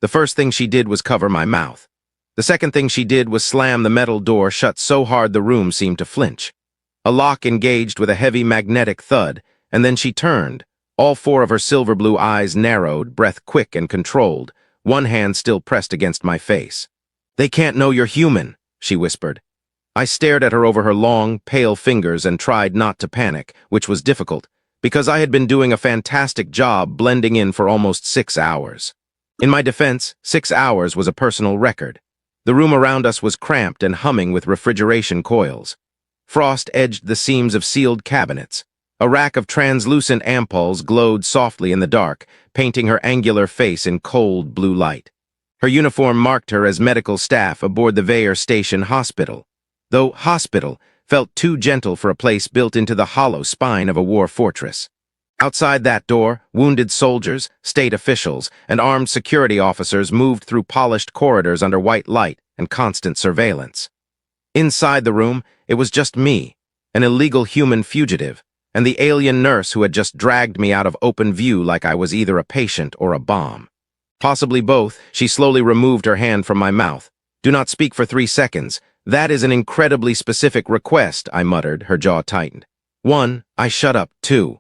The first thing she did was cover my mouth. The second thing she did was slam the metal door shut so hard the room seemed to flinch. A lock engaged with a heavy magnetic thud, and then she turned. All four of her silver-blue eyes narrowed, breath quick and controlled, one hand still pressed against my face. "They can't know you're human," she whispered. I stared at her over her long, pale fingers and tried not to panic, which was difficult, because I had been doing a fantastic job blending in for almost 6 hours. In my defense, 6 hours was a personal record. The room around us was cramped and humming with refrigeration coils. Frost edged the seams of sealed cabinets. A rack of translucent ampoules glowed softly in the dark, painting her angular face in cold blue light. Her uniform marked her as medical staff aboard the Veyer Station Hospital, though hospital felt too gentle for a place built into the hollow spine of a war fortress. Outside that door, wounded soldiers, state officials, and armed security officers moved through polished corridors under white light and constant surveillance. Inside the room, it was just me, an illegal human fugitive, and the alien nurse who had just dragged me out of open view like I was either a patient or a bomb. Possibly both. She slowly removed her hand from my mouth. "Do not speak for 3 seconds. That is an incredibly specific request," I muttered, her jaw tightened. 1. I shut up. 2.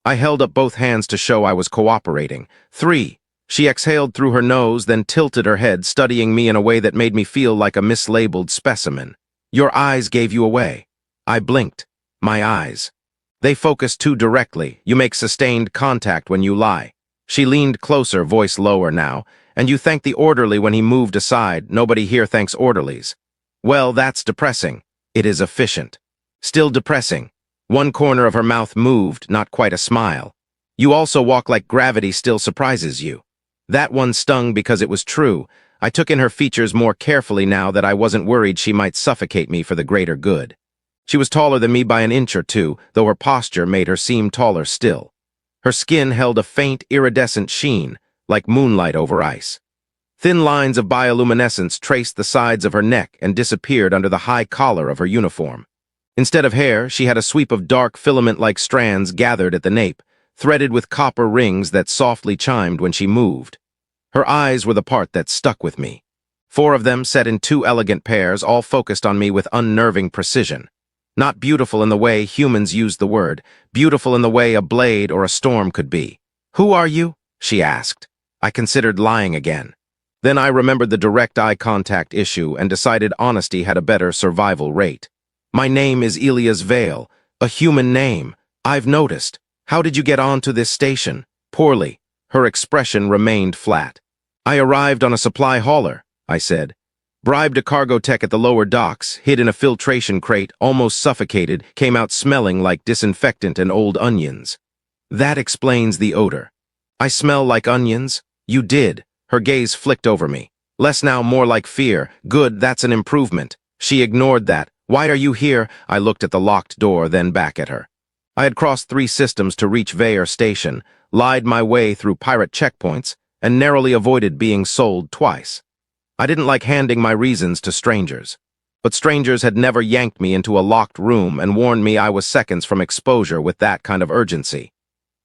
I held up both hands to show I was cooperating. 3. She exhaled through her nose, then tilted her head, studying me in a way that made me feel like a mislabeled specimen. "Your eyes gave you away." I blinked. My eyes. "They focus too directly. You make sustained contact when you lie." She leaned closer, voice lower now. "And you thanked the orderly when he moved aside. Nobody here thanks orderlies." "Well, that's depressing." "It is efficient." "Still depressing." One corner of her mouth moved, not quite a smile. "You also walk like gravity still surprises you." That one stung because it was true. I took in her features more carefully now that I wasn't worried she might suffocate me for the greater good. She was taller than me by an inch or two, though her posture made her seem taller still. Her skin held a faint, iridescent sheen, like moonlight over ice. Thin lines of bioluminescence traced the sides of her neck and disappeared under the high collar of her uniform. Instead of hair, she had a sweep of dark filament-like strands gathered at the nape, threaded with copper rings that softly chimed when she moved. Her eyes were the part that stuck with me. 4 of them set in 2 elegant pairs, all focused on me with unnerving precision. Not beautiful in the way humans use the word, beautiful in the way a blade or a storm could be. "Who are you?" she asked. I considered lying again. Then I remembered the direct eye contact issue and decided honesty had a better survival rate. "My name is Elias Vale, a human name. I've noticed. How did you get onto this station?" "Poorly." Her expression remained flat. "I arrived on a supply hauler," I said. "Bribed a cargo tech at the lower docks, hid in a filtration crate, almost suffocated, came out smelling like disinfectant and old onions." "That explains the odor." "I smell like onions?" "You did." Her gaze flicked over me. "Less now, more like fear." "Good, that's an improvement." She ignored that. "Why are you here?" I looked at the locked door, then back at her. I had crossed 3 systems to reach Veyer Station, lied my way through pirate checkpoints, and narrowly avoided being sold twice. I didn't like handing my reasons to strangers. But strangers had never yanked me into a locked room and warned me I was seconds from exposure with that kind of urgency.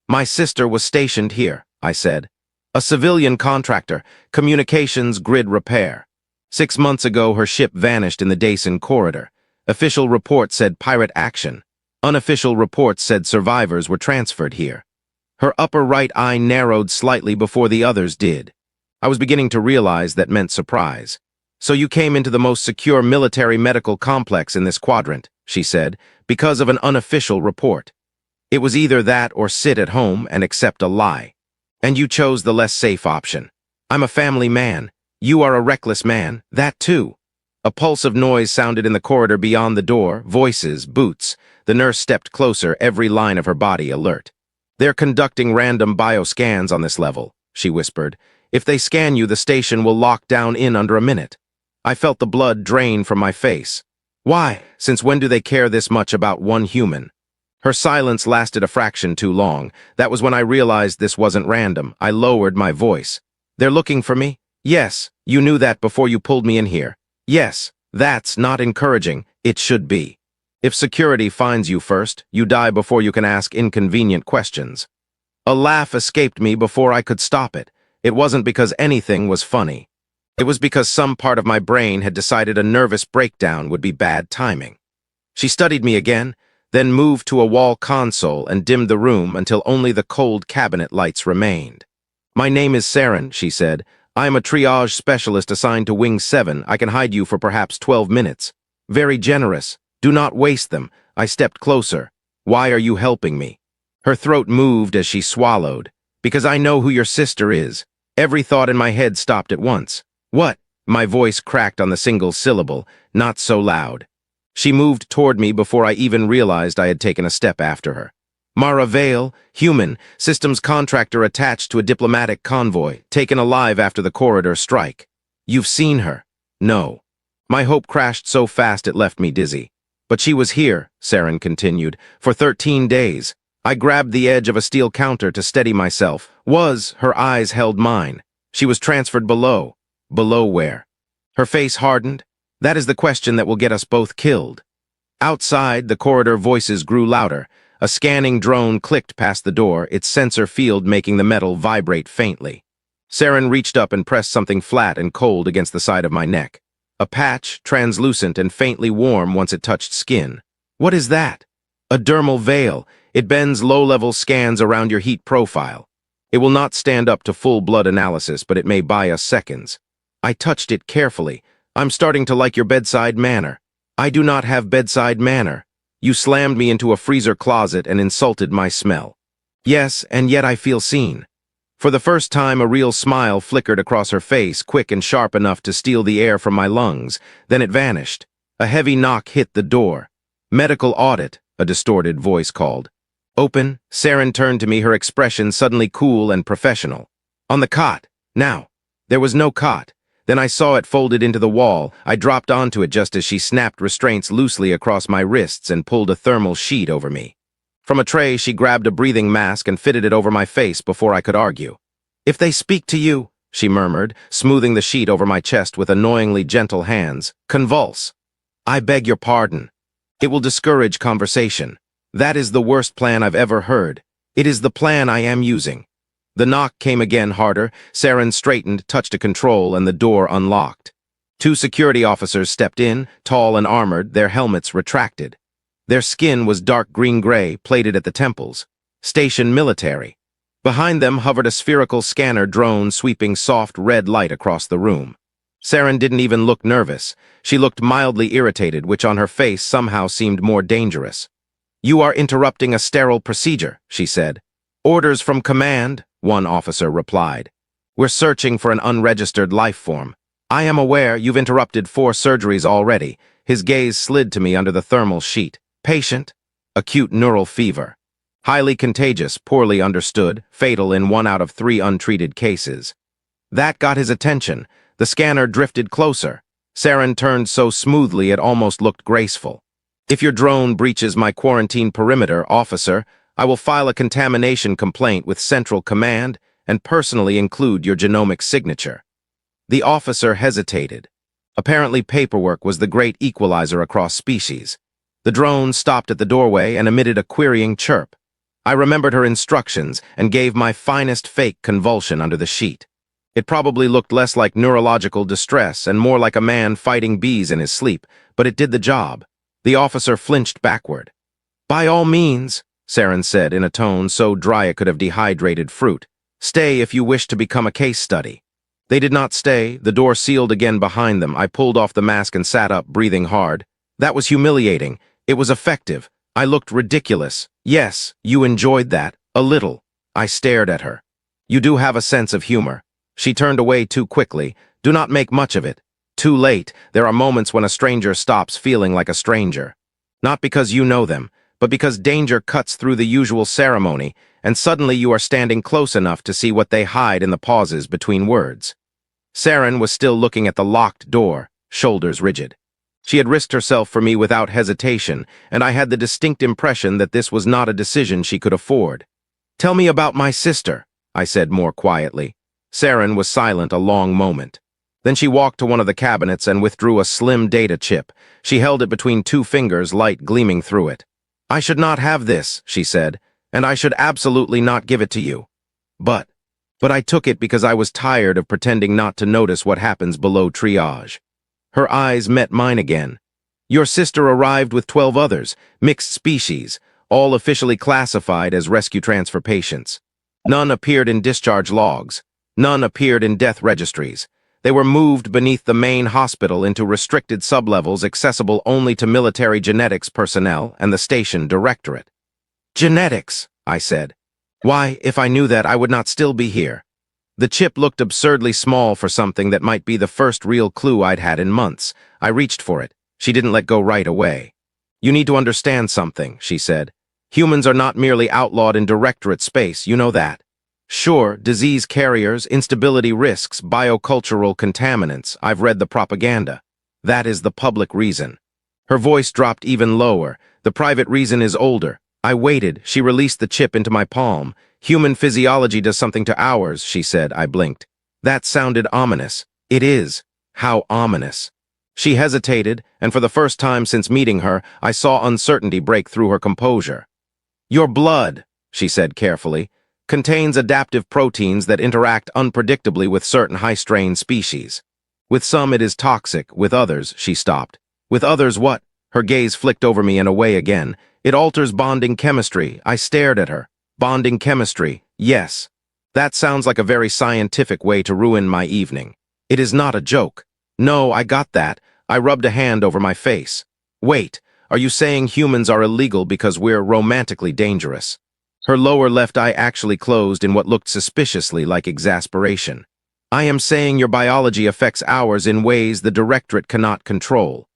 "My sister was stationed here," I said. "A civilian contractor, communications grid repair. 6 months ago, her ship vanished in the Dason corridor. Official report said pirate action. Unofficial reports said survivors were transferred here." Her upper right eye narrowed slightly before the others did. I was beginning to realize that meant surprise. "So you came into the most secure military medical complex in this quadrant," she said, "because of an unofficial report. It was either that or sit at home and accept a lie. And you chose the less safe option. I'm a family man. You are a reckless man. That too." A pulse of noise sounded in the corridor beyond the door, voices, boots. The nurse stepped closer, every line of her body alert. "They're conducting random bioscans on this level," she whispered. "If they scan you, the station will lock down in under a minute." I felt the blood drain from my face. "Why? Since when do they care this much about one human?" Her silence lasted a fraction too long. That was when I realized this wasn't random. I lowered my voice. "They're looking for me?" "Yes. You knew that before you pulled me in here." "Yes. That's not encouraging. It should be. If security finds you first, you die before you can ask inconvenient questions." A laugh escaped me before I could stop it. It wasn't because anything was funny. It was because some part of my brain had decided a nervous breakdown would be bad timing. She studied me again, then moved to a wall console and dimmed the room until only the cold cabinet lights remained. "My name is Saren," she said. "I am a triage specialist assigned to Wing 7. I can hide you for perhaps 12 minutes. Very generous. Do not waste them." I stepped closer. "Why are you helping me?" Her throat moved as she swallowed. "Because I know who your sister is." Every thought in my head stopped at once. "What?" My voice cracked on the single syllable, not so loud. She moved toward me before I even realized I had taken a step after her. "Mara Vale, human, systems contractor attached to a diplomatic convoy, taken alive after the corridor strike. You've seen her?" "No." My hope crashed so fast it left me dizzy. "But she was here," Saren continued, "for 13 days. I grabbed the edge of a steel counter to steady myself. Her eyes held mine. She was transferred below. Below where? Her face hardened. That is the question that will get us both killed. Outside, the corridor voices grew louder. A scanning drone clicked past the door, its sensor field making the metal vibrate faintly. Saren reached up and pressed something flat and cold against the side of my neck. A patch, translucent and faintly warm once it touched skin. "What is that?" "A dermal veil. It bends low-level scans around your heat profile. It will not stand up to full blood analysis, but it may buy us seconds." I touched it carefully. "I'm starting to like your bedside manner." "I do not have bedside manner. You slammed me into a freezer closet and insulted my smell." "Yes, and yet I feel seen." For the first time, a real smile flickered across her face, quick and sharp enough to steal the air from my lungs. Then it vanished. A heavy knock hit the door. "Medical audit," a distorted voice called. "Open." Saren turned to me, her expression suddenly cool and professional. "On the cot. Now." There was no cot. Then I saw it folded into the wall. I dropped onto it just as she snapped restraints loosely across my wrists and pulled a thermal sheet over me. From a tray, she grabbed a breathing mask and fitted it over my face before I could argue. "If they speak to you," she murmured, smoothing the sheet over my chest with annoyingly gentle hands, "convulse." "I beg your pardon." "It will discourage conversation." "That is the worst plan I've ever heard." "It is the plan I am using." The knock came again harder. Saren straightened, touched a control, and the door unlocked. 2 security officers stepped in, tall and armored, their helmets retracted. Their skin was dark green-gray, plated at the temples. Station military. Behind them hovered a spherical scanner drone sweeping soft red light across the room. Saren didn't even look nervous. She looked mildly irritated, which on her face somehow seemed more dangerous. "You are interrupting a sterile procedure," she said. "Orders from command," one officer replied. "We're searching for an unregistered life form. I am aware you've interrupted 4 surgeries already." His gaze slid to me under the thermal sheet. "Patient? Acute neural fever. Highly contagious, poorly understood, fatal in 1 out of 3 untreated cases." That got his attention. The scanner drifted closer. Saren turned so smoothly it almost looked graceful. "If your drone breaches my quarantine perimeter, officer, I will file a contamination complaint with Central Command and personally include your genomic signature." The officer hesitated. Apparently paperwork was the great equalizer across species. The drone stopped at the doorway and emitted a querying chirp. I remembered her instructions and gave my finest fake convulsion under the sheet. It probably looked less like neurological distress and more like a man fighting bees in his sleep, but it did the job. The officer flinched backward. "By all means," Saren said in a tone so dry it could have dehydrated fruit. "Stay if you wish to become a case study." They did not stay. The door sealed again behind them. I pulled off the mask and sat up, breathing hard. That was humiliating. It was effective. I looked ridiculous. "Yes, you enjoyed that. A little." I stared at her. "You do have a sense of humor." She turned away too quickly. "Do not make much of it. Too late. There are moments when a stranger stops feeling like a stranger. Not because you know them, but because danger cuts through the usual ceremony, and suddenly you are standing close enough to see what they hide in the pauses between words." Saren was still looking at the locked door, shoulders rigid. She had risked herself for me without hesitation, and I had the distinct impression that this was not a decision she could afford. "Tell me about my sister," I said more quietly. Saren was silent a long moment. Then she walked to one of the cabinets and withdrew a slim data chip. She held it between 2 fingers, light gleaming through it. "I should not have this," she said, "and I should absolutely not give it to you." "But..." But I took it because I was tired of pretending not to notice what happens below triage. Her eyes met mine again. Your sister arrived with 12 others, mixed species, all officially classified as rescue transfer patients. None appeared in discharge logs. None appeared in death registries. They were moved beneath the main hospital into restricted sublevels accessible only to military genetics personnel and the station directorate. Genetics, I said. Why, if I knew that, I would not still be here. The chip looked absurdly small for something that might be the first real clue I'd had in months. I reached for it. She didn't let go right away. You need to understand something, she said. Humans are not merely outlawed in directorate space, you know that. Sure, disease carriers, instability risks, biocultural contaminants, I've read the propaganda. That is the public reason. Her voice dropped even lower. The private reason is older. I waited. She released the chip into my palm. Human physiology does something to ours, she said. I blinked. That sounded ominous. It is. How ominous. She hesitated, and for the first time since meeting her, I saw uncertainty break through her composure. Your blood, she said carefully, contains adaptive proteins that interact unpredictably with certain high-strain species. With some it is toxic, with others, she stopped. With others what? Her gaze flicked over me and away again. It alters bonding chemistry. I stared at her. Bonding chemistry, yes. That sounds like a very scientific way to ruin my evening. It is not a joke. No, I got that. I rubbed a hand over my face. Wait, are you saying humans are illegal because we're romantically dangerous? Her lower left eye actually closed in what looked suspiciously like exasperation. I am saying your biology affects ours in ways the directorate cannot control.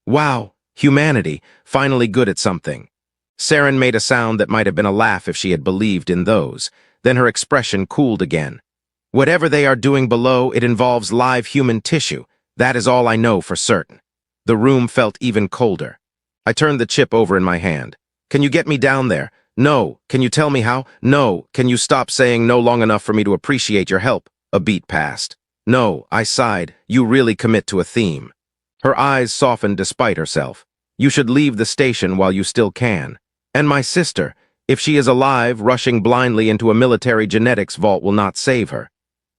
Wow, humanity, finally good at something. Saren made a sound that might have been a laugh if she had believed in those. Then her expression cooled again. Whatever they are doing below, it involves live human tissue. That is all I know for certain. The room felt even colder. I turned the chip over in my hand. Can you get me down there? No. Can you tell me how? No. Can you stop saying no long enough for me to appreciate your help? A beat passed. No, I sighed. You really commit to a theme. Her eyes softened despite herself. You should leave the station while you still can. And my sister, if she is alive, rushing blindly into a military genetics vault will not save her.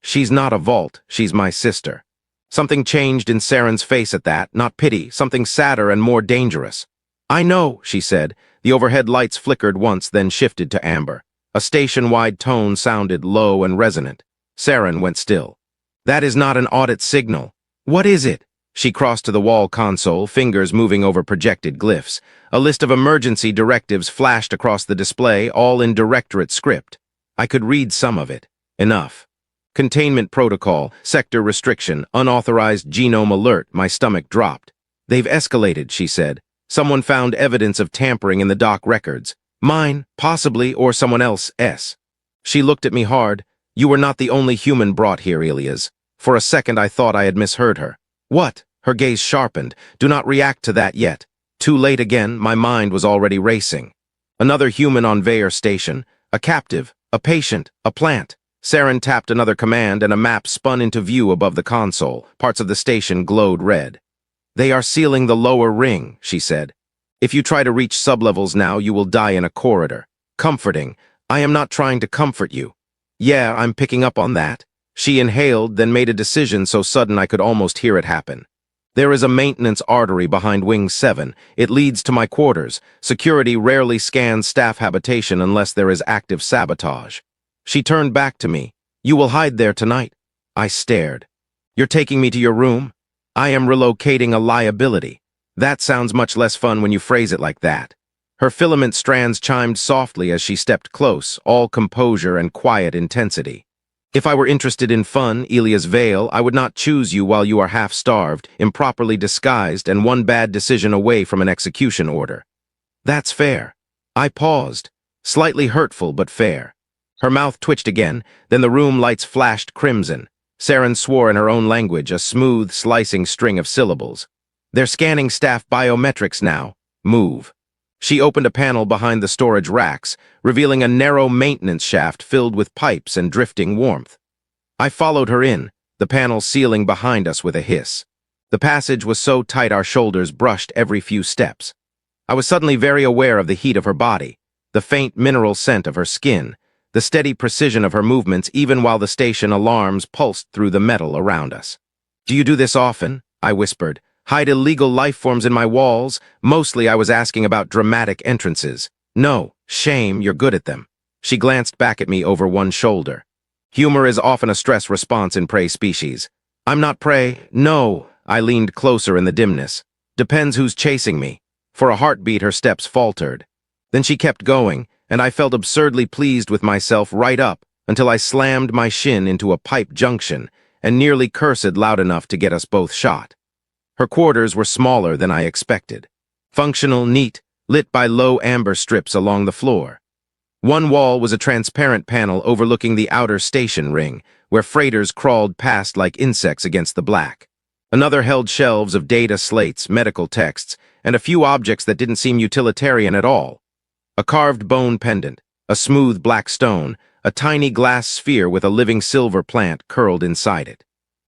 She's not a vault, she's my sister. Something changed in Saren's face at that, not pity, something sadder and more dangerous. I know, she said. The overhead lights flickered once, then shifted to amber. A station-wide tone sounded low and resonant. Saren went still. That is not an audit signal. What is it? She crossed to the wall console, fingers moving over projected glyphs. A list of emergency directives flashed across the display, all in directorate script. I could read some of it. Enough. Containment protocol, sector restriction, unauthorized genome alert. My stomach dropped. They've escalated, she said. Someone found evidence of tampering in the doc records. Mine, possibly, or someone else's. She looked at me hard. You were not the only human brought here, Elias. For a second I thought I had misheard her. What? Her gaze sharpened. Do not react to that yet. Too late again, my mind was already racing. Another human on Veyer Station. A captive. A patient. A plant. Saren tapped another command and a map spun into view above the console. Parts of the station glowed red. They are sealing the lower ring, she said. If you try to reach sublevels now, you will die in a corridor. Comforting. I am not trying to comfort you. Yeah, I'm picking up on that. She inhaled, then made a decision so sudden I could almost hear it happen. There is a maintenance artery behind Wing 7. It leads to my quarters. Security rarely scans staff habitation unless there is active sabotage. She turned back to me. You will hide there tonight. I stared. You're taking me to your room? I am relocating a liability. That sounds much less fun when you phrase it like that. Her filament strands chimed softly as she stepped close, all composure and quiet intensity. If I were interested in fun, Elias Vale, I would not choose you while you are half-starved, improperly disguised, and one bad decision away from an execution order. That's fair. I paused. Slightly hurtful, but fair. Her mouth twitched again, then the room lights flashed crimson. Saren swore in her own language, a smooth, slicing string of syllables. They're scanning staff biometrics now. Move. She opened a panel behind the storage racks, revealing a narrow maintenance shaft filled with pipes and drifting warmth. I followed her in, the panel sealing behind us with a hiss. The passage was so tight our shoulders brushed every few steps. I was suddenly very aware of the heat of her body, the faint mineral scent of her skin, the steady precision of her movements even while the station alarms pulsed through the metal around us. "Do you do this often?" I whispered. "Hide illegal life forms in my walls?" Mostly I was asking about dramatic entrances. "No, shame, you're good at them." She glanced back at me over one shoulder. "Humor is often a stress response in prey species." "I'm not prey." "No." I leaned closer in the dimness. "Depends who's chasing me." For a heartbeat, her steps faltered. Then she kept going, and I felt absurdly pleased with myself right up until I slammed my shin into a pipe junction and nearly cursed loud enough to get us both shot. Her quarters were smaller than I expected. Functional, neat, lit by low amber strips along the floor. One wall was a transparent panel overlooking the outer station ring, where freighters crawled past like insects against the black. Another held shelves of data slates, medical texts, and a few objects that didn't seem utilitarian at all. A carved bone pendant, a smooth black stone, a tiny glass sphere with a living silver plant curled inside it.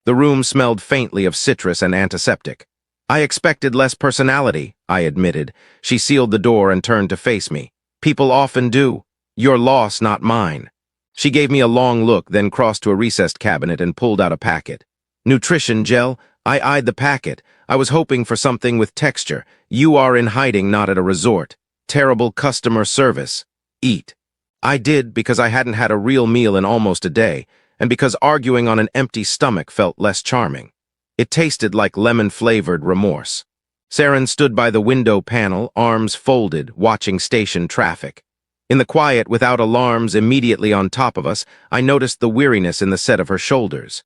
The room smelled faintly of citrus and antiseptic. "I expected less personality," I admitted. She sealed the door and turned to face me. "People often do. Your loss, not mine." She gave me a long look, then crossed to a recessed cabinet and pulled out a packet. "Nutrition gel." I eyed the packet. I was hoping for something with texture. "You are in hiding, not at a resort. Terrible customer service. Eat." I did, because I hadn't had a real meal in almost a day, and because arguing on an empty stomach felt less charming. It tasted like lemon-flavored remorse. Saren stood by the window panel, arms folded, watching station traffic. In the quiet, without alarms immediately on top of us, I noticed the weariness in the set of her shoulders.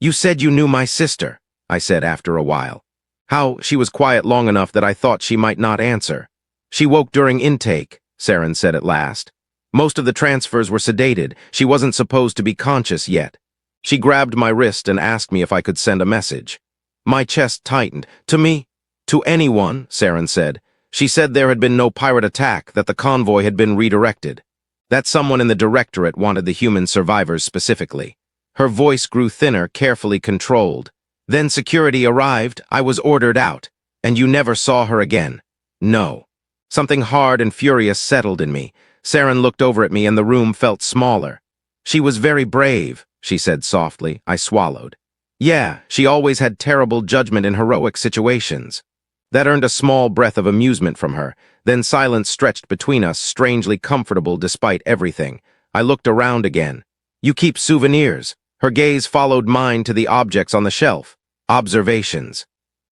"You said you knew my sister," I said after a while. How she was quiet long enough that I thought she might not answer. "She woke during intake," Saren said at last. "Most of the transfers were sedated. She wasn't supposed to be conscious yet." She grabbed my wrist and asked me if I could send a message. My chest tightened. "To me?" "To anyone," Saren said. "She said there had been no pirate attack, that the convoy had been redirected. That someone in the directorate wanted the human survivors specifically." Her voice grew thinner, carefully controlled. "Then security arrived, I was ordered out. And you never saw her again?" "No." Something hard and furious settled in me. Saren looked over at me and the room felt smaller. "She was very brave," she said softly. I swallowed. "Yeah, she always had terrible judgment in heroic situations." That earned a small breath of amusement from her. Then silence stretched between us, strangely comfortable despite everything. I looked around again. "You keep souvenirs." Her gaze followed mine to the objects on the shelf. "Observations."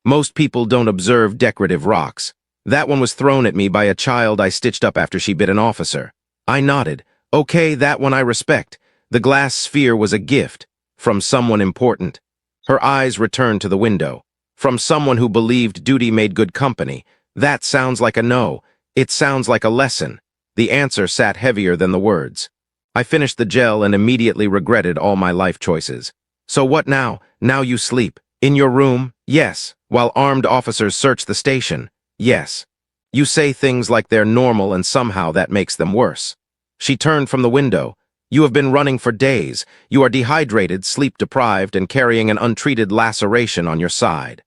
"Most people don't observe decorative rocks." That one was thrown at me by a child I stitched up after she bit an officer. I nodded. "Okay, that one I respect." The glass sphere was a gift. From someone important. Her eyes returned to the window. From someone who believed duty made good company. That sounds like a no. It sounds like a lesson. The answer sat heavier than the words. I finished the gel and immediately regretted all my life choices. "So what now? Now you sleep. In your room?" "Yes." "While armed officers search the station?" "Yes." "You say things like they're normal and somehow that makes them worse." She turned from the window. "You have been running for days. You are dehydrated, sleep-deprived, and carrying an untreated laceration on your side."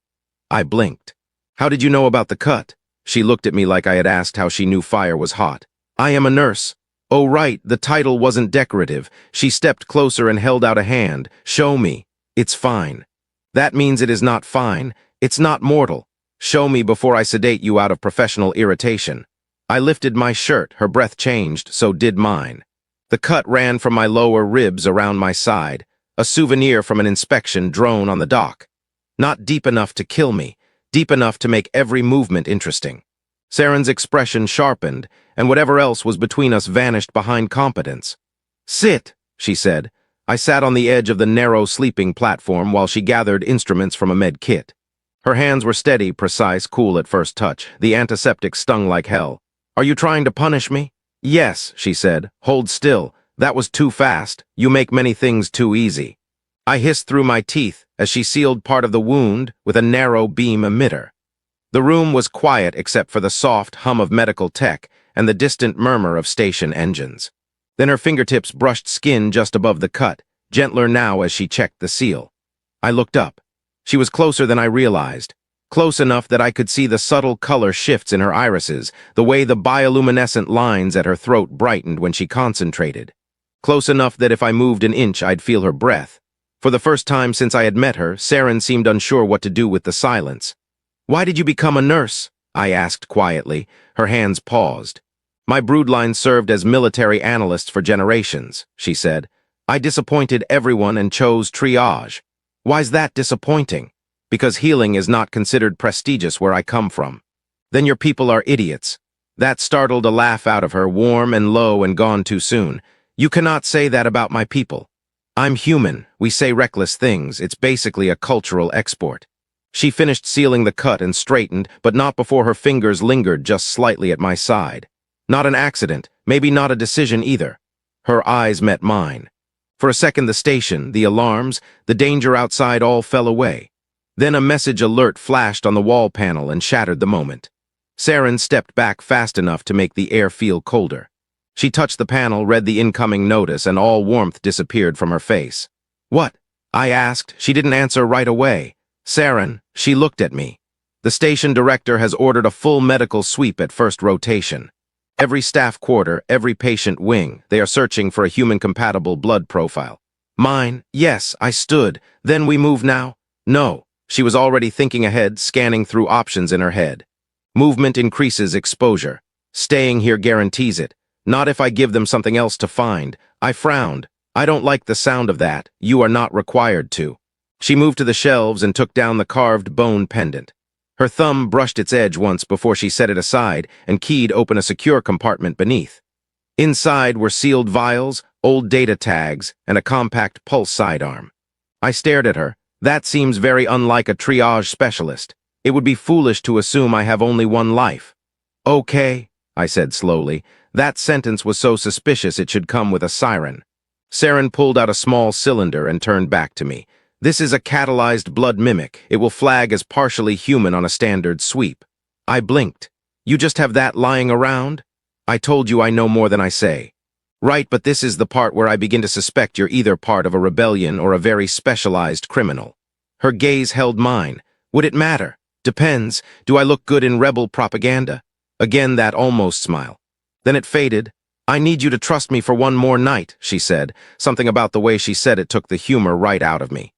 I blinked. "How did you know about the cut?" She looked at me like I had asked how she knew fire was hot. "I am a nurse." "Oh right, the title wasn't decorative." She stepped closer and held out a hand. "Show me." "It's fine." "That means it is not fine. It's not mortal. Show me before I sedate you out of professional irritation." I lifted my shirt. Her breath changed, so did mine. The cut ran from my lower ribs around my side, a souvenir from an inspection drone on the dock. Not deep enough to kill me, deep enough to make every movement interesting. Saren's expression sharpened, and whatever else was between us vanished behind competence. "Sit," she said. I sat on the edge of the narrow sleeping platform while she gathered instruments from a med kit. Her hands were steady, precise, cool at first touch. The antiseptic stung like hell. "Are you trying to punish me?" "Yes," she said. "Hold still. That was too fast. You make many things too easy." I hissed through my teeth as she sealed part of the wound with a narrow beam emitter. The room was quiet except for the soft hum of medical tech and the distant murmur of station engines. Then her fingertips brushed skin just above the cut, gentler now as she checked the seal. I looked up. She was closer than I realized. Close enough that I could see the subtle color shifts in her irises, the way the bioluminescent lines at her throat brightened when she concentrated. close enough that if I moved an inch I'd feel her breath. For the first time since I had met her, Saren seemed unsure what to do with the silence. "Why did you become a nurse?" I asked quietly. Her hands paused. "My broodline served as military analysts for generations," she said. "I disappointed everyone and chose triage." "Why's that disappointing?" "Because healing is not considered prestigious where I come from." "Then your people are idiots." That startled a laugh out of her, warm and low and gone too soon. "You cannot say that about my people. I'm human. We say reckless things. It's basically a cultural export." She finished sealing the cut and straightened, but not before her fingers lingered just slightly at my side. Not an accident, maybe not a decision either. Her eyes met mine. For a second the station, the alarms, the danger outside all fell away. Then a message alert flashed on the wall panel and shattered the moment. Saren stepped back fast enough to make the air feel colder. She touched the panel, read the incoming notice, and all warmth disappeared from her face. "What?" I asked. She didn't answer right away. "Saren," she looked at me. "The station director has ordered a full medical sweep at first rotation. Every staff quarter, every patient wing. They are searching for a human-compatible blood profile." "Mine?" "Yes," I stood. "Then we move now?" "No." She was already thinking ahead, scanning through options in her head. "Movement increases exposure. Staying here guarantees it. Not if I give them something else to find." I frowned. "I don't like the sound of that. You are not required to." She moved to the shelves and took down the carved bone pendant. Her thumb brushed its edge once before she set it aside and keyed open a secure compartment beneath. Inside were sealed vials, old data tags, and a compact pulse sidearm. I stared at her. "That seems very unlike a triage specialist. It would be foolish to assume I have only one life." "Okay," I said slowly. That sentence was so suspicious it should come with a siren. Saren pulled out a small cylinder and turned back to me. "This is a catalyzed blood mimic. It will flag as partially human on a standard sweep." I blinked. "You just have that lying around?" "I told you I know more than I say." "Right, but this is the part where I begin to suspect you're either part of a rebellion or a very specialized criminal." Her gaze held mine. "Would it matter?" "Depends. Do I look good in rebel propaganda?" Again that almost smile. Then it faded. "I need you to trust me for one more night," she said. Something about the way she said it took the humor right out of me.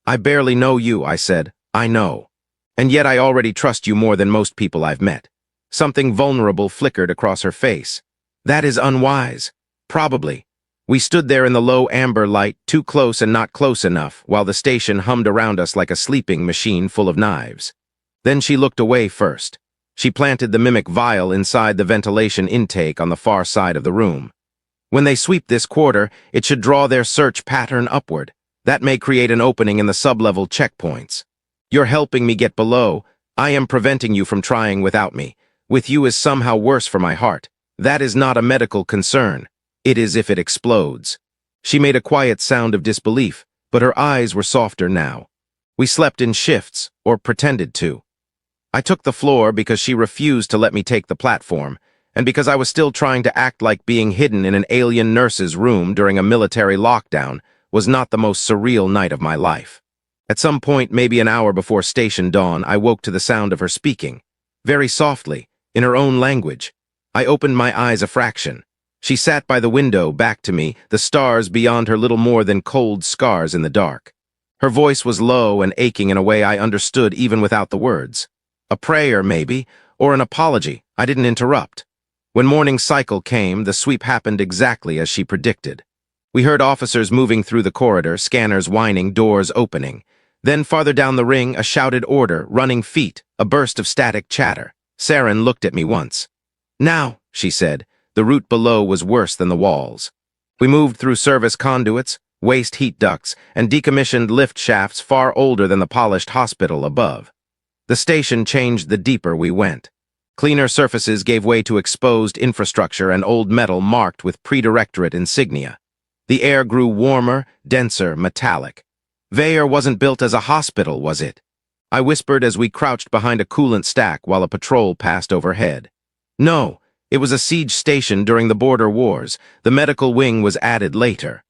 "I barely know you," I said. "I know. And yet I already trust you more than most people I've met." Something vulnerable flickered across her face. "That is unwise." "Probably." We stood there in the low amber light, too close and not close enough, while the station hummed around us like a sleeping machine full of knives. Then she looked away first. She planted the mimic vial inside the ventilation intake on the far side of the room. "When they sweep this quarter, it should draw their search pattern upward. That may create an opening in the sub-level checkpoints. You're helping me get below. I am preventing you from trying without me. With you is somehow worse for my heart. That is not a medical concern. It is if it explodes." She made a quiet sound of disbelief, but her eyes were softer now. We slept in shifts, or pretended to. I took the floor because she refused to let me take the platform, and because I was still trying to act like being hidden in an alien nurse's room during a military lockdown was not the most surreal night of my life. At some point, maybe an hour before station dawn, I woke to the sound of her speaking. Very softly, in her own language. I opened my eyes a fraction. She sat by the window, back to me, the stars beyond her little more than cold scars in the dark. Her voice was low and aching in a way I understood even without the words. A prayer, maybe, or an apology. I didn't interrupt. When morning cycle came, the sweep happened exactly as she predicted. We heard officers moving through the corridor, scanners whining, doors opening. Then farther down the ring, a shouted order, running feet, a burst of static chatter. Saren looked at me once. "Now," she said. The route below was worse than the walls. We moved through service conduits, waste heat ducts, and decommissioned lift shafts far older than the polished hospital above. The station changed the deeper we went. Cleaner surfaces gave way to exposed infrastructure and old metal marked with pre-directorate insignia. The air grew warmer, denser, metallic. Veyer wasn't built as a hospital, was it? I whispered as we crouched behind a coolant stack while a patrol passed overhead. No, it was a siege station during the border wars. The medical wing was added later.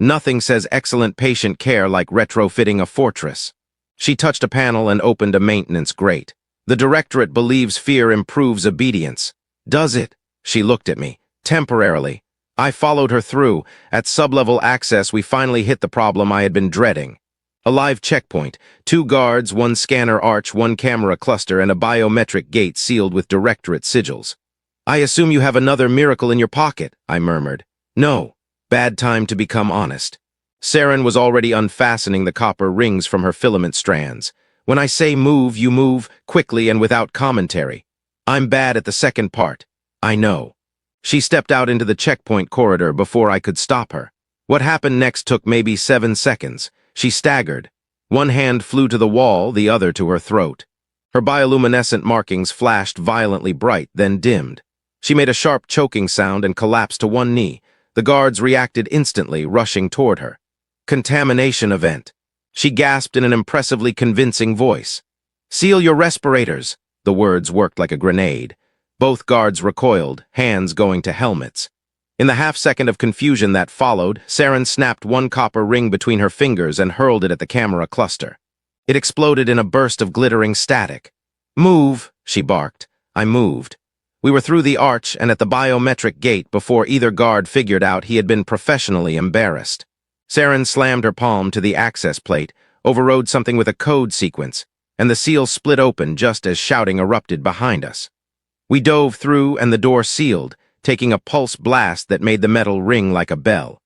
Nothing says excellent patient care like retrofitting a fortress. She touched a panel and opened a maintenance grate. "The directorate believes fear improves obedience." "Does it?" She looked at me. "Temporarily. I followed her through. At sublevel access, we finally hit the problem I had been dreading. A live checkpoint, 2 guards, 1 scanner arch, 1 camera cluster, and a biometric gate sealed with directorate sigils. I assume you have another miracle in your pocket, I murmured. No. Bad time to become honest. Saren was already unfastening the copper rings from her filament strands. When I say move, you move, quickly and without commentary. I'm bad at the second part. I know. She stepped out into the checkpoint corridor before I could stop her. What happened next took maybe 7 seconds. She staggered. One hand flew to the wall, the other to her throat. Her bioluminescent markings flashed violently bright, then dimmed. She made a sharp choking sound and collapsed to one knee. The guards reacted instantly, rushing toward her. Contamination event. She gasped in an impressively convincing voice. Seal your respirators. The words worked like a grenade. Both guards recoiled, hands going to helmets. In the half-second of confusion that followed, Saren snapped 1 copper ring between her fingers and hurled it at the camera cluster. It exploded in a burst of glittering static. Move, she barked. I moved. We were through the arch and at the biometric gate before either guard figured out he had been professionally embarrassed. Saren slammed her palm to the access plate, overrode something with a code sequence, and the seal split open just as shouting erupted behind us. We dove through and the door sealed, taking a pulse blast that made the metal ring like a bell.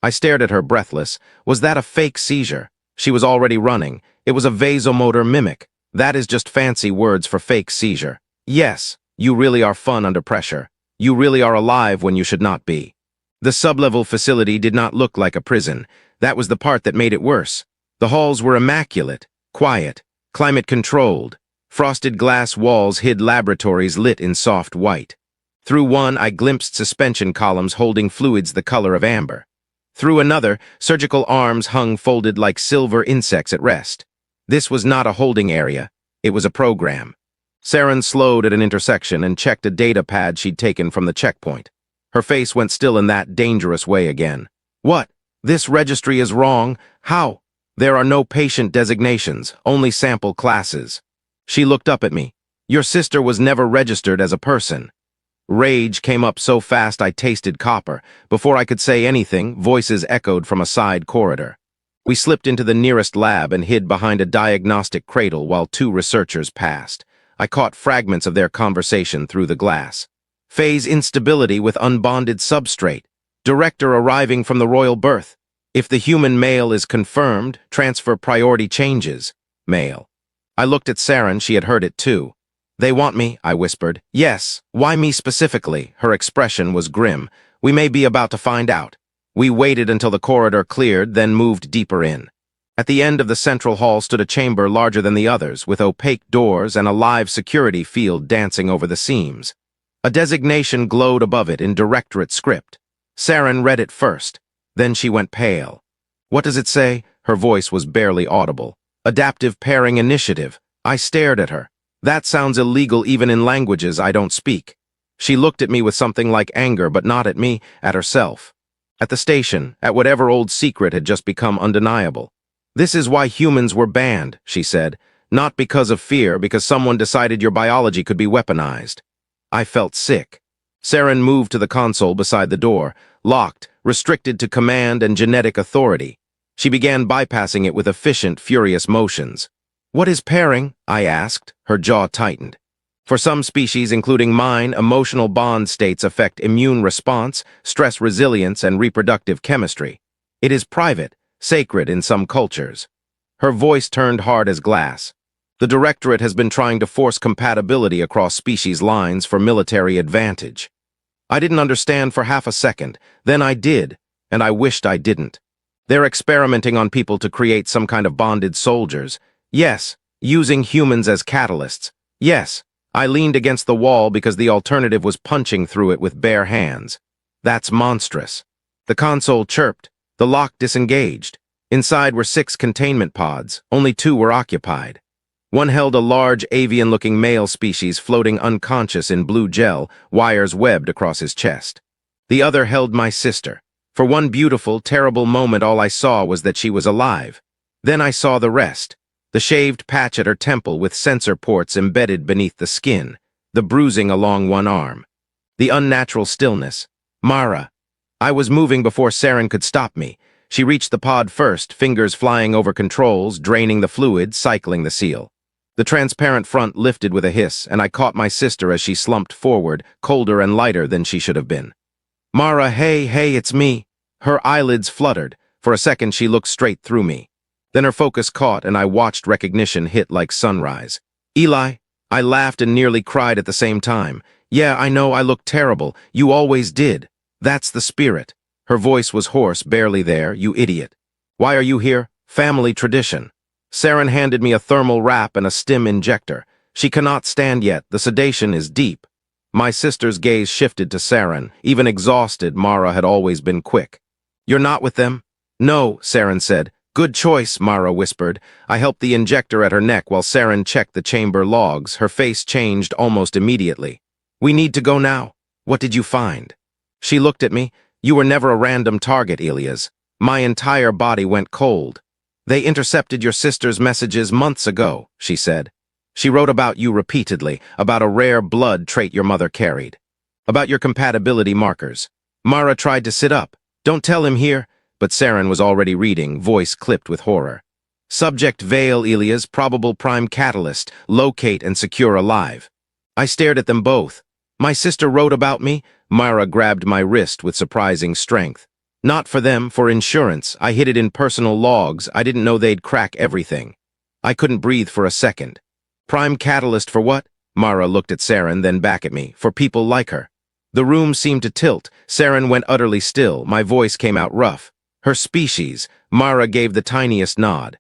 I stared at her breathless. Was that a fake seizure? She was already running. It was a vasomotor mimic. That is just fancy words for fake seizure. Yes, you really are fun under pressure. You really are alive when you should not be. The sublevel facility did not look like a prison. That was the part that made it worse. The halls were immaculate, quiet, climate-controlled. Frosted glass walls hid laboratories lit in soft white. Through one, I glimpsed suspension columns holding fluids the color of amber. Through another, surgical arms hung folded like silver insects at rest. This was not a holding area. It was a program. Saren slowed at an intersection and checked a data pad she'd taken from the checkpoint. Her face went still in that dangerous way again. What? This registry is wrong? How? There are no patient designations, only sample classes. She looked up at me. Your sister was never registered as a person. Rage came up so fast I tasted copper. Before I could say anything, voices echoed from a side corridor. We slipped into the nearest lab and hid behind a diagnostic cradle while 2 researchers passed. I caught fragments of their conversation through the glass. Phase instability with unbonded substrate. Director arriving from the royal birth. If the human male is confirmed, transfer priority changes. Male. I looked at Saren, she had heard it too. They want me, I whispered. Yes, why me specifically? Her expression was grim. We may be about to find out. We waited until the corridor cleared, then moved deeper in. At the end of the central hall stood a chamber larger than the others, with opaque doors and a live security field dancing over the seams. A designation glowed above it in directorate script. Saren read it first. Then she went pale. What does it say? Her voice was barely audible. Adaptive pairing initiative. I stared at her. That sounds illegal even in languages I don't speak. She looked at me with something like anger, but not at me, at herself. At the station, at whatever old secret had just become undeniable. This is why humans were banned, she said. Not because of fear, because someone decided your biology could be weaponized. I felt sick. Saren moved to the console beside the door, locked, restricted to command and genetic authority. She began bypassing it with efficient, furious motions. What is pairing? I asked. Her jaw tightened. For some species, including mine, emotional bond states affect immune response, stress resilience, and reproductive chemistry. It is private, sacred in some cultures. Her voice turned hard as glass. The Directorate has been trying to force compatibility across species lines for military advantage. I didn't understand for half a second. Then I did, and I wished I didn't. They're experimenting on people to create some kind of bonded soldiers. Yes, using humans as catalysts. Yes, I leaned against the wall because the alternative was punching through it with bare hands. That's monstrous. The console chirped. The lock disengaged. Inside were 6 containment pods. Only 2 were occupied. One held a large avian-looking male species floating unconscious in blue gel, wires webbed across his chest. The other held my sister. For one beautiful, terrible moment all I saw was that she was alive. Then I saw the rest. The shaved patch at her temple with sensor ports embedded beneath the skin, the bruising along one arm. The unnatural stillness. Mara. I was moving before Saren could stop me. She reached the pod first, fingers flying over controls, draining the fluid, cycling the seal. The transparent front lifted with a hiss, and I caught my sister as she slumped forward, colder and lighter than she should have been. "Mara, hey, it's me." Her eyelids fluttered. For a second, she looked straight through me. Then her focus caught, and I watched recognition hit like sunrise. "Eli." I laughed and nearly cried at the same time. "Yeah, I know I look terrible. You always did. That's the spirit." Her voice was hoarse, barely there. "You idiot. Why are you here? Family tradition." Saren handed me a thermal wrap and a stim injector. "She cannot stand yet. The sedation is deep." My sister's gaze shifted to Saren. Even exhausted, Mara had always been quick. "You're not with them?" "No," Saren said. "Good choice," Mara whispered. I helped the injector at her neck while Saren checked the chamber logs. Her face changed almost immediately. "We need to go now. What did you find?" She looked at me. "You were never a random target, Elias." My entire body went cold. "They intercepted your sister's messages months ago," she said. "She wrote about you repeatedly, about a rare blood trait your mother carried, about your compatibility markers." Mara tried to sit up. "Don't tell him here." But Saren was already reading, voice clipped with horror. "Subject Veil, Elias, probable prime catalyst, locate and secure alive." I stared at them both. "My sister wrote about me?" Mara grabbed my wrist with surprising strength. "Not for them, for insurance. I hid it in personal logs. I didn't know they'd crack everything." I couldn't breathe for a second. "Prime catalyst for what?" Mara looked at Saren, then back at me. "For people like her." The room seemed to tilt. Saren went utterly still. My voice came out rough. "Her species." Mara gave the tiniest nod.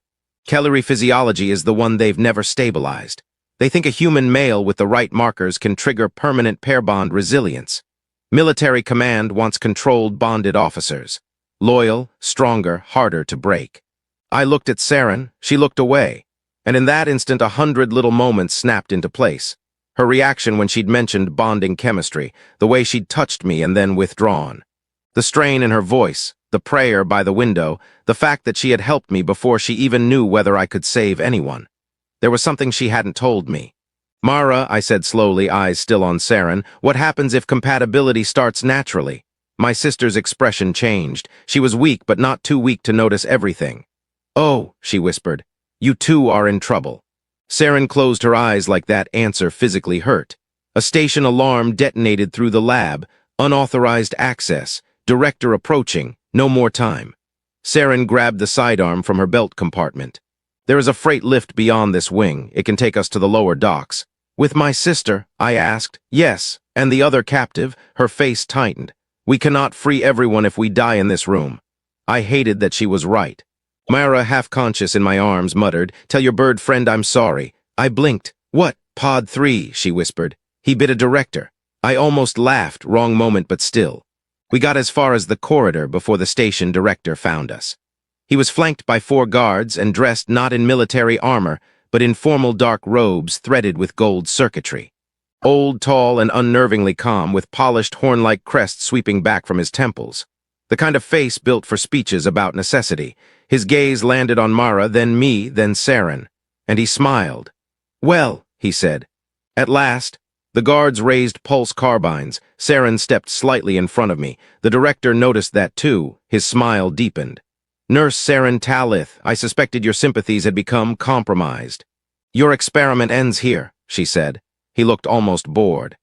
"Kellery physiology is the one they've never stabilized. They think a human male with the right markers can trigger permanent pair bond resilience. Military command wants controlled bonded officers. Loyal, stronger, harder to break." I looked at Saren. She looked away. And in that instant, 100 little moments snapped into place. Her reaction when she'd mentioned bonding chemistry, the way she'd touched me and then withdrawn. The strain in her voice, the prayer by the window, the fact that she had helped me before she even knew whether I could save anyone. There was something she hadn't told me. "Mara," I said slowly, eyes still on Saren, "what happens if compatibility starts naturally?" My sister's expression changed. She was weak, but not too weak to notice everything. "Oh," she whispered, "you too are in trouble." Saren closed her eyes like that answer physically hurt. A station alarm detonated through the lab. Unauthorized access. Director approaching. No more time. Saren grabbed the sidearm from her belt compartment. "There is a freight lift beyond this wing. It can take us to the lower docks." "With my sister?" I asked. "Yes, and the other captive." Her face tightened. "We cannot free everyone if we die in this room." I hated that she was right. Mara, half-conscious in my arms, muttered, "Tell your bird friend I'm sorry." I blinked. "What?" "Pod 3, she whispered. "He bit a director." I almost laughed, wrong moment but still. We got as far as the corridor before the station director found us. He was flanked by 4 guards and dressed not in military armor, but in formal dark robes threaded with gold circuitry. Old, tall, and unnervingly calm, with polished horn-like crest sweeping back from his temples. The kind of face built for speeches about necessity. His gaze landed on Mara, then me, then Saren. And he smiled. "Well," he said. "At last." The guards raised pulse carbines. Saren stepped slightly in front of me. The director noticed that too. His smile deepened. "Nurse Saren Talith, I suspected your sympathies had become compromised." "Your experiment ends here," she said. He looked almost bored.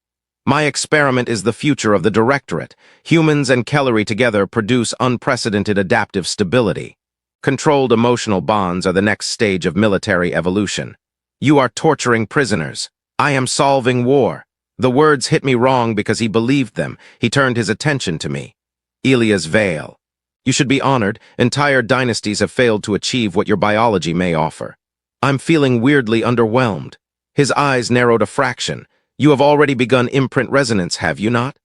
"My experiment is the future of the Directorate. Humans and Kellery together produce unprecedented adaptive stability. Controlled emotional bonds are the next stage of military evolution. You are torturing prisoners. I am solving war." The words hit me wrong because he believed them. He turned his attention to me. "Elias Vale. You should be honored. Entire dynasties have failed to achieve what your biology may offer." I'm feeling weirdly underwhelmed. His eyes narrowed a fraction. "You have already begun imprint resonance, have you not?"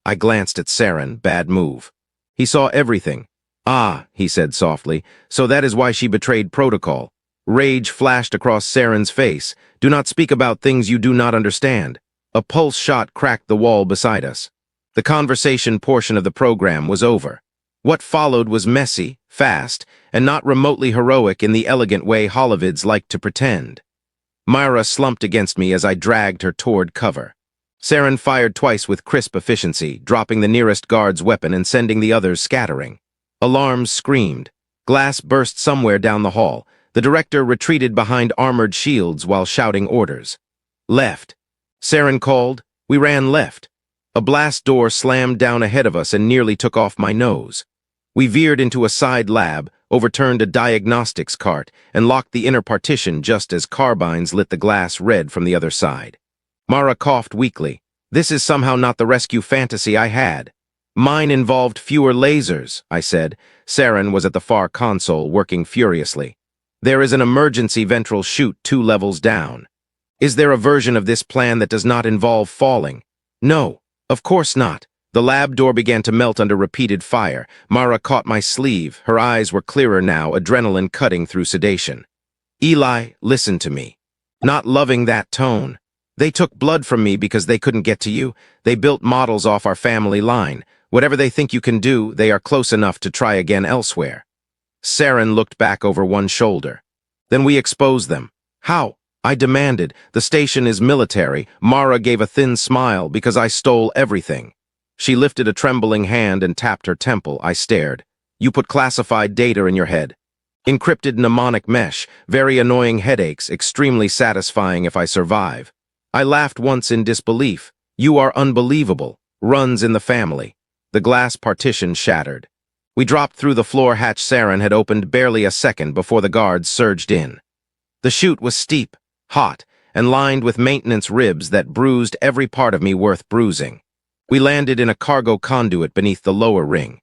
I glanced at Saren. Bad move. He saw everything. "Ah," he said softly, "so that is why she betrayed protocol." Rage flashed across Saren's face. "Do not speak about things you do not understand." A pulse shot cracked the wall beside us. The conversation portion of the program was over. What followed was messy, fast, and not remotely heroic in the elegant way Holovids like to pretend. Myra slumped against me as I dragged her toward cover. Saren fired twice with crisp efficiency, dropping the nearest guard's weapon and sending the others scattering. Alarms screamed. Glass burst somewhere down the hall. The director retreated behind armored shields while shouting orders. Left. Saren called. We ran left. A blast door slammed down ahead of us and nearly took off my nose. We veered into a side lab, overturned a diagnostics cart, and locked the inner partition just as carbines lit the glass red from the other side. Mara coughed weakly. This is somehow not the rescue fantasy I had. Mine involved fewer lasers, I said. Saren was at the far console, working furiously. There is an emergency ventral chute 2 levels down. Is there a version of this plan that does not involve falling? No, of course not. The lab door began to melt under repeated fire. Mara caught my sleeve. Her eyes were clearer now, adrenaline cutting through sedation. Eli, listen to me. Not loving that tone. They took blood from me because they couldn't get to you. They built models off our family line. Whatever they think you can do, they are close enough to try again elsewhere. Saren looked back over one shoulder. Then we expose them. How? I demanded. The station is military. Mara gave a thin smile because I stole everything. She lifted a trembling hand and tapped her temple. I stared. You put classified data in your head. Encrypted mnemonic mesh, very annoying headaches, extremely satisfying if I survive. I laughed once in disbelief. You are unbelievable. Runs in the family. The glass partition shattered. We dropped through the floor hatch Saren had opened barely a second before the guards surged in. The chute was steep, hot, and lined with maintenance ribs that bruised every part of me worth bruising. We landed in a cargo conduit beneath the lower ring.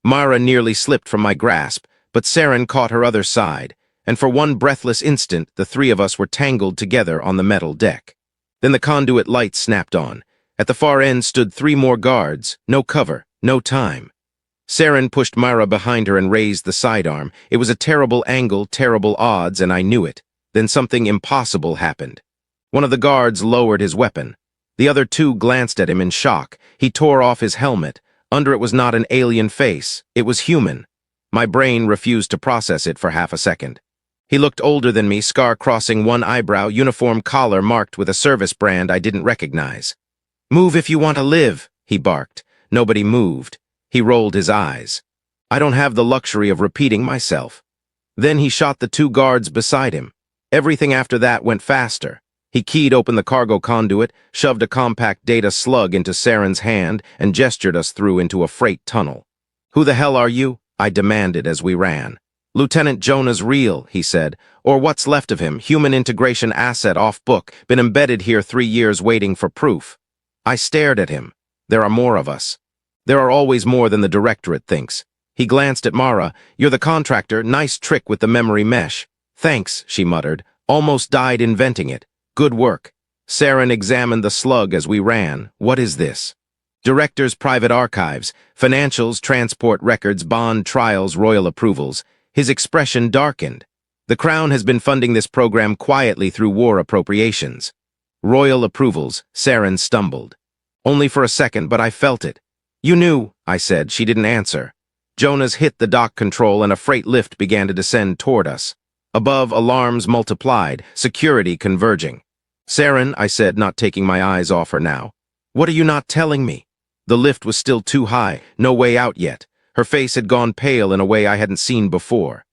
Mara nearly slipped from my grasp, but Saren caught her other side, and for one breathless instant the three of us were tangled together on the metal deck. Then the conduit lights snapped on. At the far end stood 3 more guards. No cover, no time. Saren pushed Mara behind her and raised the sidearm. It was a terrible angle, terrible odds, and I knew it. Then something impossible happened. One of the guards lowered his weapon. The other 2 glanced at him in shock. He tore off his helmet. Under it was not an alien face. It was human. My brain refused to process it for half a second. He looked older than me, scar crossing one eyebrow, uniform collar marked with a service brand I didn't recognize. Move if you want to live, he barked. Nobody moved. He rolled his eyes. I don't have the luxury of repeating myself. Then he shot the 2 guards beside him. Everything after that went faster. He keyed open the cargo conduit, shoved a compact data slug into Saren's hand, and gestured us through into a freight tunnel. Who the hell are you? I demanded as we ran. Lieutenant Jonah's real, he said, or what's left of him, human integration asset off book, been embedded here 3 years waiting for proof. I stared at him. There are more of us. There are always more than the directorate thinks. He glanced at Mara. You're the contractor, nice trick with the memory mesh. Thanks, she muttered. Almost died inventing it. Good work. Saren examined the slug as we ran. What is this? Director's private archives, financials, transport records, bond trials, royal approvals. His expression darkened. The Crown has been funding this program quietly through war appropriations. Royal approvals, Saren stumbled. Only for a second, but I felt it. You knew, I said. She didn't answer. Jonas hit the dock control and a freight lift began to descend toward us. Above, alarms multiplied, security converging. Saren, I said, not taking my eyes off her now. What are you not telling me? The lift was still too high, no way out yet. Her face had gone pale in a way I hadn't seen before.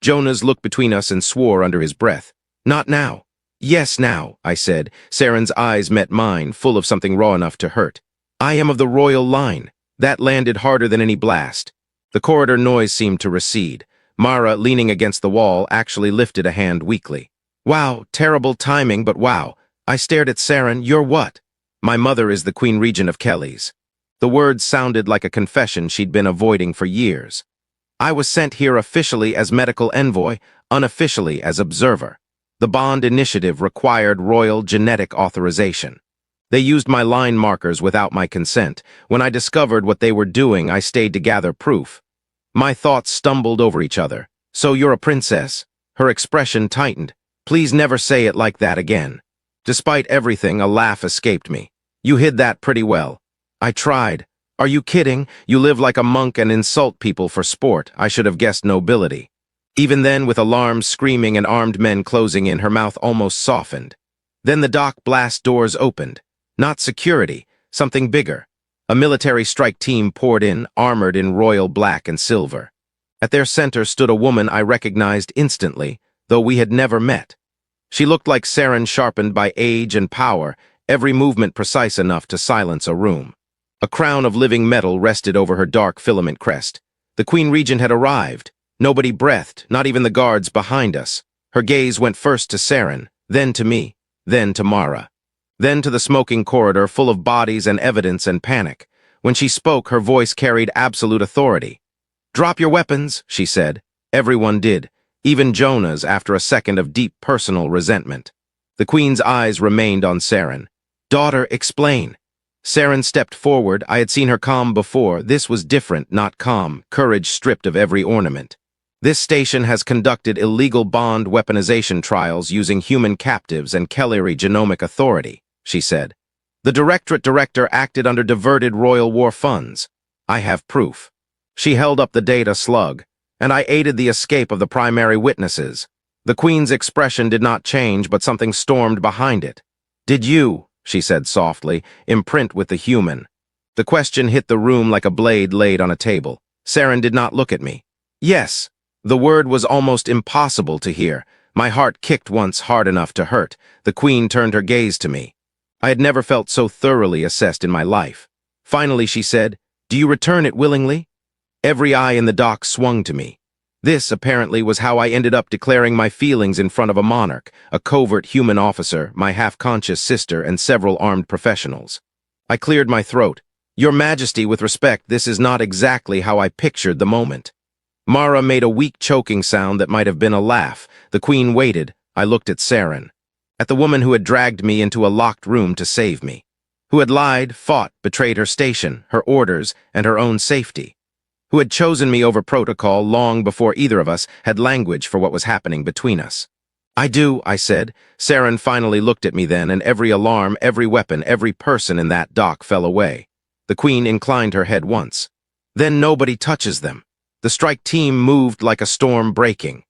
Jonas looked between us and swore under his breath. Not now. Yes, now, I said. Saren's eyes met mine, full of something raw enough to hurt. I am of the royal line. That landed harder than any blast. The corridor noise seemed to recede. Mara, leaning against the wall, actually lifted a hand weakly. Wow, terrible timing, but wow. I stared at Saren. You're what? My mother is the Queen Regent of Kelly's. The words sounded like a confession she'd been avoiding for years. I was sent here officially as medical envoy, unofficially as observer. The Bond initiative required royal genetic authorization. They used my line markers without my consent. When I discovered what they were doing, I stayed to gather proof. My thoughts stumbled over each other. So you're a princess. Her expression tightened. Please never say it like that again. Despite everything, a laugh escaped me. You hid that pretty well. I tried. Are you kidding? You live like a monk and insult people for sport. I should have guessed nobility. Even then, with alarms screaming and armed men closing in, her mouth almost softened. Then the dock blast doors opened. Not security, something bigger. A military strike team poured in, armored in royal black and silver. At their center stood a woman I recognized instantly, though we had never met. She looked like Saren sharpened by age and power, every movement precise enough to silence a room. A crown of living metal rested over her dark filament crest. The Queen Regent had arrived. Nobody breathed, not even the guards behind us. Her gaze went first to Saren, then to me, then to Mara. Then to the smoking corridor full of bodies and evidence and panic. When she spoke, her voice carried absolute authority. "Drop your weapons," she said. Everyone did, even Jonah's after a second of deep personal resentment. The Queen's eyes remained on Saren. "Daughter, explain." Saren stepped forward. I had seen her calm before. This was different, not calm, courage stripped of every ornament. "This station has conducted illegal bond weaponization trials using human captives and Kelliri genomic authority," she said. "The Directorate Director acted under diverted royal war funds. I have proof." She held up the data slug, and I aided the escape of the primary witnesses. The Queen's expression did not change, but something stormed behind it. "Did you," she said softly, "imprint with the human?" The question hit the room like a blade laid on a table. Saren did not look at me. "Yes." The word was almost impossible to hear. My heart kicked once hard enough to hurt. The Queen turned her gaze to me. I had never felt so thoroughly assessed in my life. Finally, she said, "Do you return it willingly?" Every eye in the dock swung to me. This, apparently, was how I ended up declaring my feelings in front of a monarch, a covert human officer, my half-conscious sister, and several armed professionals. I cleared my throat. "Your Majesty, with respect, this is not exactly how I pictured the moment." Mara made a weak choking sound that might have been a laugh. The Queen waited. I looked at Saren. At the woman who had dragged me into a locked room to save me. Who had lied, fought, betrayed her station, her orders, and her own safety. Who had chosen me over protocol long before either of us had language for what was happening between us. "I do," I said. Saren finally looked at me then, and every alarm, every weapon, every person in that dock fell away. The Queen inclined her head once. "Then nobody touches them." The strike team moved like a storm breaking.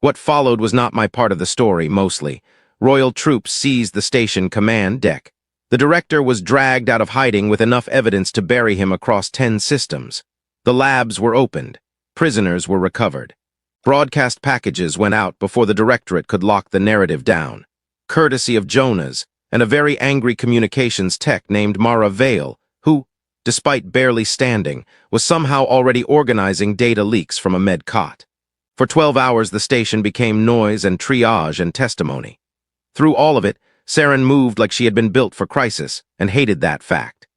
What followed was not my part of the story, mostly. Royal troops seized the station command deck. The director was dragged out of hiding with enough evidence to bury him across 10 systems. The labs were opened. Prisoners were recovered. Broadcast packages went out before the directorate could lock the narrative down. Courtesy of Jonah's and a very angry communications tech named Mara Vale, who, despite barely standing, was somehow already organizing data leaks from a med cot. For 12 hours the station became noise and triage and testimony. Through all of it, Saren moved like she had been built for crisis, and hated that fact.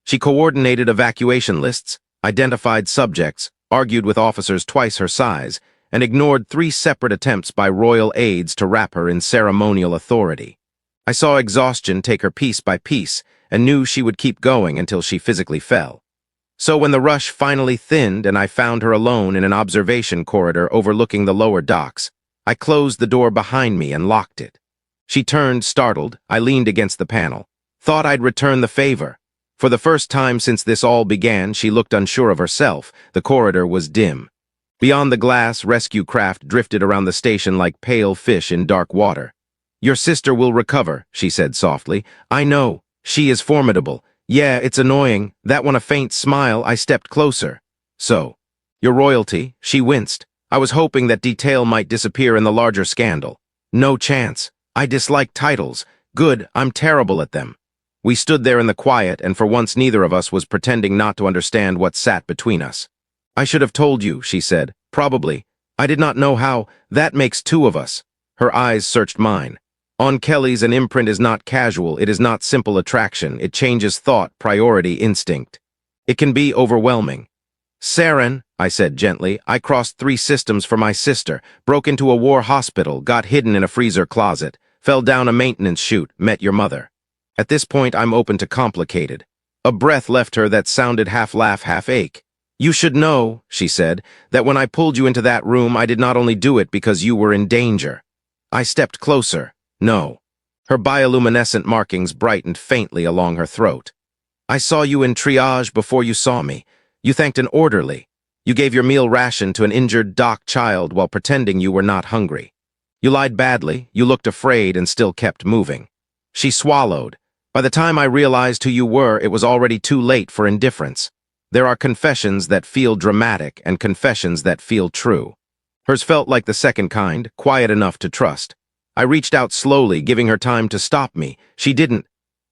She coordinated evacuation lists, identified subjects, argued with officers twice her size, and ignored 3 separate attempts by royal aides to wrap her in ceremonial authority. I saw exhaustion take her piece by piece, and knew she would keep going until she physically fell. So when the rush finally thinned and I found her alone in an observation corridor overlooking the lower docks, I closed the door behind me and locked it. She turned, startled. I leaned against the panel. Thought I'd return the favor. For the first time since this all began, she looked unsure of herself. The corridor was dim. Beyond the glass, rescue craft drifted around the station like pale fish in dark water. "Your sister will recover," she said softly. "I know. She is formidable. Yeah, it's annoying." That when a faint smile, I stepped closer. "So, your royalty," she winced. I was hoping that detail might disappear in the larger scandal. "No chance. I dislike titles. Good, I'm terrible at them." We stood there in the quiet, and for once neither of us was pretending not to understand what sat between us. "I should have told you," she said. "Probably. I did not know how. That makes 2 of us." Her eyes searched mine. On Kelly's, an imprint is not casual. It is not simple attraction. It changes thought, priority, instinct. It can be overwhelming. "Saren," I said gently, "I crossed 3 systems for my sister, broke into a war hospital, got hidden in a freezer closet, fell down a maintenance chute, met your mother. At this point, I'm open to complicated." A breath left her that sounded half laugh, half ache. "You should know," she said, "that when I pulled you into that room, I did not only do it because you were in danger." I stepped closer. "No." Her bioluminescent markings brightened faintly along her throat. "I saw you in triage before you saw me. You thanked an orderly. You gave your meal ration to an injured dock child while pretending you were not hungry. You lied badly, you looked afraid and still kept moving." She swallowed. By the time I realized who you were, it was already too late for indifference. There are confessions that feel dramatic and confessions that feel true. Hers felt like the second kind, quiet enough to trust. I reached out slowly, giving her time to stop me. She didn't.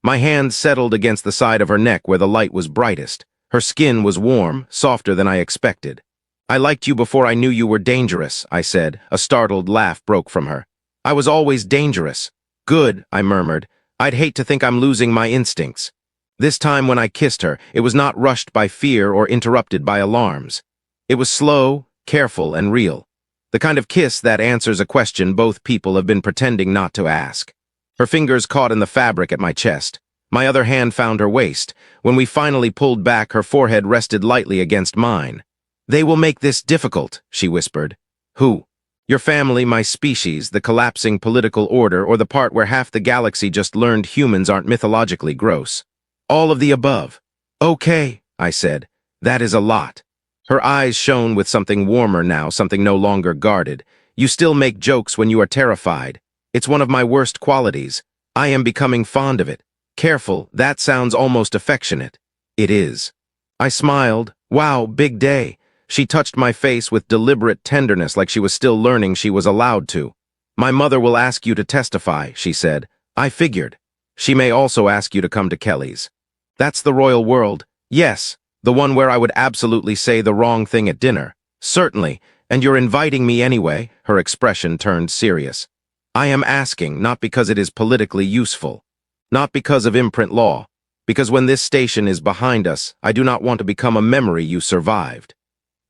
My hand settled against the side of her neck where the light was brightest. Her skin was warm, softer than I expected. "I liked you before I knew you were dangerous," I said. A startled laugh broke from her. "I was always dangerous." "Good," I murmured. "I'd hate to think I'm losing my instincts." This time when I kissed her, it was not rushed by fear or interrupted by alarms. It was slow, careful, and real. The kind of kiss that answers a question both people have been pretending not to ask. Her fingers caught in the fabric at my chest. My other hand found her waist. When we finally pulled back, her forehead rested lightly against mine. "They will make this difficult," she whispered. "Who?" "Your family, my species, the collapsing political order, or the part where half the galaxy just learned humans aren't mythologically gross." "All of the above." "Okay," I said. "That is a lot." Her eyes shone with something warmer now, something no longer guarded. "You still make jokes when you are terrified. It's one of my worst qualities. I am becoming fond of it." "Careful, that sounds almost affectionate." "It is." I smiled. "Wow, big day." She touched my face with deliberate tenderness, like she was still learning she was allowed to. "My mother will ask you to testify," she said. "I figured. She may also ask you to come to Kelly's." "That's the royal world." "Yes, the one where I would absolutely say the wrong thing at dinner." "Certainly, and you're inviting me anyway." Her expression turned serious. "I am asking, not because it is politically useful. Not because of imprint law. Because when this station is behind us, I do not want to become a memory you survived."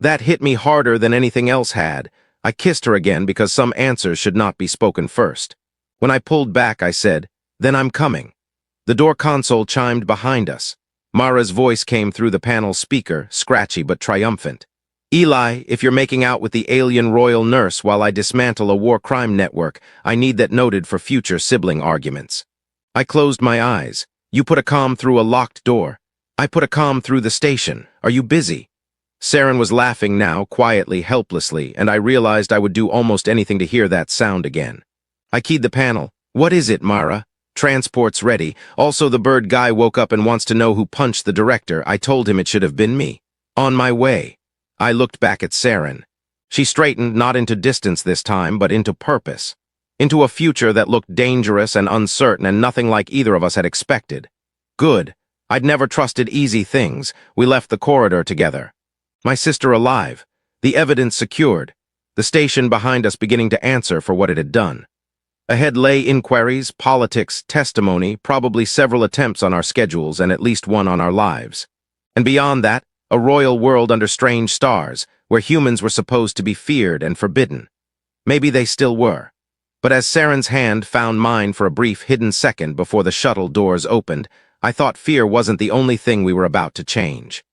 That hit me harder than anything else had. I kissed her again because some answers should not be spoken first. When I pulled back, I said, "Then I'm coming." The door console chimed behind us. Mara's voice came through the panel speaker, scratchy but triumphant. "Eli, if you're making out with the alien royal nurse while I dismantle a war crime network, I need that noted for future sibling arguments." I closed my eyes. "You put a comm through a locked door." "I put a comm through the station. Are you busy?" Saren was laughing now, quietly, helplessly, and I realized I would do almost anything to hear that sound again. I keyed the panel. "What is it, Mara?" "Transport's ready. Also, the bird guy woke up and wants to know who punched the director. I told him it should have been me." "On my way." I looked back at Saren. She straightened, not into distance this time, but into purpose. Into a future that looked dangerous and uncertain and nothing like either of us had expected. Good. I'd never trusted easy things. We left the corridor together. My sister alive. The evidence secured. The station behind us beginning to answer for what it had done. Ahead lay inquiries, politics, testimony, probably several attempts on our schedules and at least one on our lives. And beyond that, a royal world under strange stars, where humans were supposed to be feared and forbidden. Maybe they still were. But as Saren's hand found mine for a brief hidden second before the shuttle doors opened, I thought fear wasn't the only thing we were about to change.